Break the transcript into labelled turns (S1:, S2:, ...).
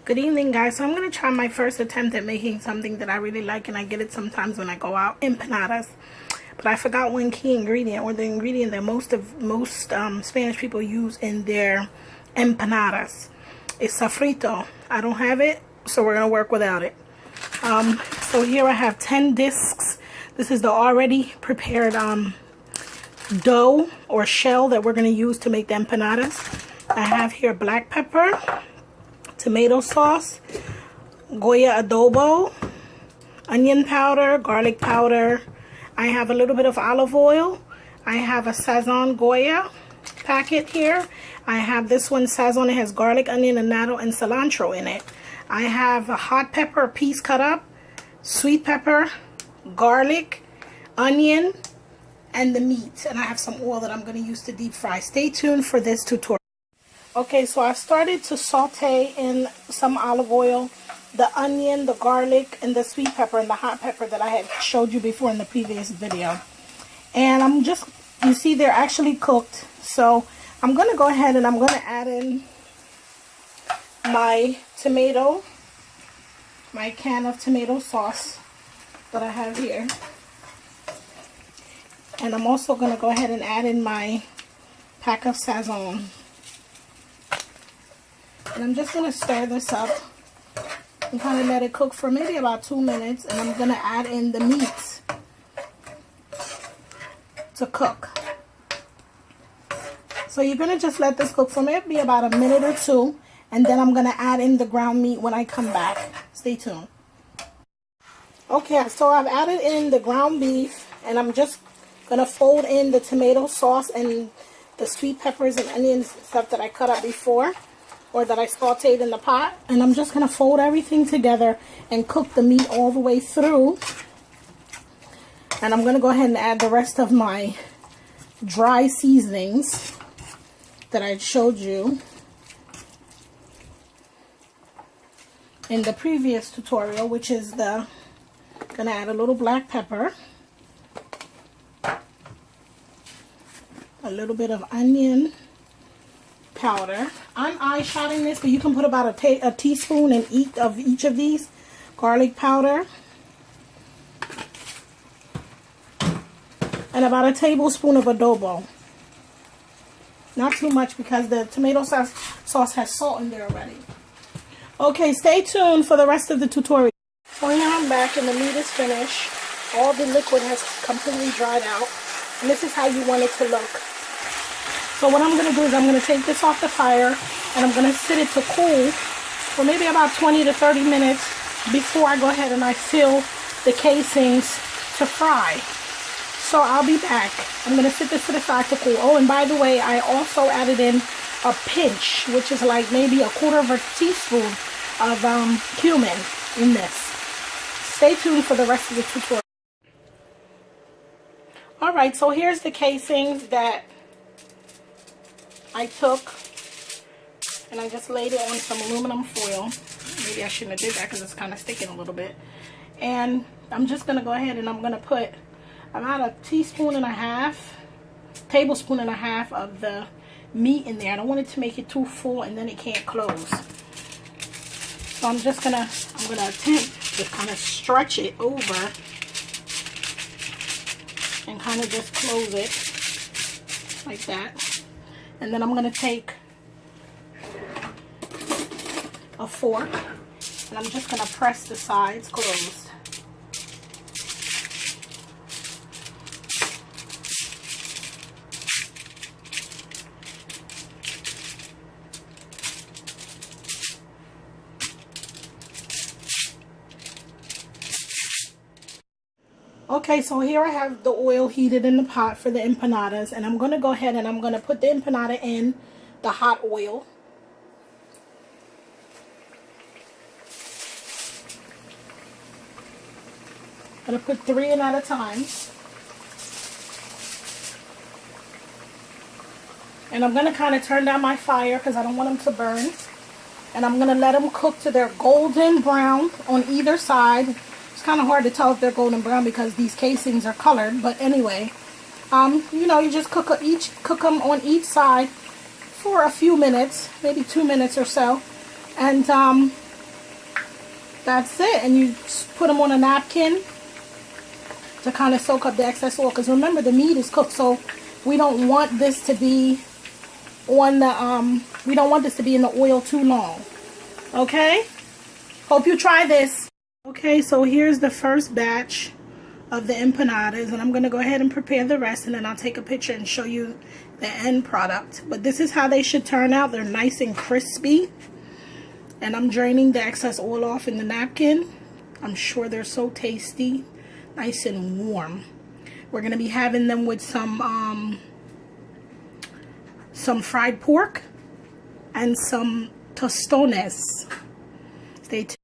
S1: Good evening, guys. So I'm going to try my first attempt at making something that I really like, and I get it sometimes when I go out, empanadas. But I forgot one key ingredient, or the ingredient that most Spanish people use in their empanadas. It's sofrito. I don't have it, so we're going to work without it. So here I have 10 discs. This is the already prepared dough or shell that we're going to use to make the empanadas. I have here black pepper, tomato sauce, Goya adobo, onion powder, garlic powder. I have a little bit of olive oil. I have a Sazon Goya packet here. I have this one Sazon. It has garlic, onion, annatto, and cilantro in it. I have a hot pepper, a piece cut up, sweet pepper, garlic, onion, and the meat. And I have some oil that I'm going to use to deep fry. Stay tuned for this tutorial. Okay, so I've started to saute in some olive oil the onion, the garlic, and the sweet pepper and the hot pepper that I had showed you before in the previous video. And I'm just, you see they're actually cooked. So I'm going to go ahead and I'm going to add in my tomato, my can of tomato sauce that I have here. And I'm also going to go ahead and add in my pack of Sazon. And I'm just going to stir this up and kind of let it cook for maybe about 2 minutes. And I'm going to add in the meat to cook. So you're going to just let this cook for maybe about a minute or two. And then I'm going to add in the ground meat when I come back. Stay tuned. Okay, so I've added in the ground beef. And I'm just going to fold in the tomato sauce and the sweet peppers and onions and stuff that I cut up before, or that I sauteed in the pot. And I'm just going to fold everything together and cook the meat all the way through. And I'm going to go ahead and add the rest of my dry seasonings that I showed you in the previous tutorial, which is going to add a little black pepper, a little bit of onion powder. I'm eye-shotting this, but you can put about a teaspoon in each of these. Garlic powder. And about a tablespoon of adobo. Not too much because the tomato sauce has salt in there already. Okay, stay tuned for the rest of the tutorial. So now I'm back and the meat is finished. All the liquid has completely dried out. And this is how you want it to look. So what I'm going to do is I'm going to take this off the fire and I'm going to sit it to cool for maybe about 20 to 30 minutes before I go ahead and I fill the casings to fry. So I'll be back. I'm going to sit this to the side to cool. Oh, and by the way, I also added in a pinch, which is like maybe a quarter of a teaspoon of cumin in this. Stay tuned for the rest of the tutorial. Alright, so here's the casings that I took, and I just laid it on some aluminum foil. Maybe I shouldn't have did that because it's kind of sticking a little bit. And I'm just going to go ahead and I'm going to put about a tablespoon and a half of the meat in there. I don't want it to make it too full and then it can't close. So I'm going to attempt to kind of stretch it over and kind of just close it like that. And then I'm going to take a fork and I'm just going to press the sides closed. Okay, so here I have the oil heated in the pot for the empanadas, and I'm going to go ahead and I'm going to put the empanada in the hot oil. I'm going to put 3 in at a time. And I'm going to kind of turn down my fire because I don't want them to burn. And I'm going to let them cook to their golden brown on either side. It's kind of hard to tell if they're golden brown because these casings are colored, but anyway, you know, you just cook them on each side for a few minutes, maybe 2 minutes or so, and That's it. And you put them on a napkin to kind of soak up the excess oil. Because remember, the meat is cooked, so we don't want this to be on the, we don't want this to be in the oil too long. Okay? Hope you try this. Okay, so here's the first batch of the empanadas, and I'm going to go ahead and prepare the rest, and then I'll take a picture and show you the end product. But this is how they should turn out. They're nice and crispy, and I'm draining the excess oil off in the napkin. I'm sure they're so tasty, nice and warm. We're going to be having them with some fried pork and some tostones. Stay tuned.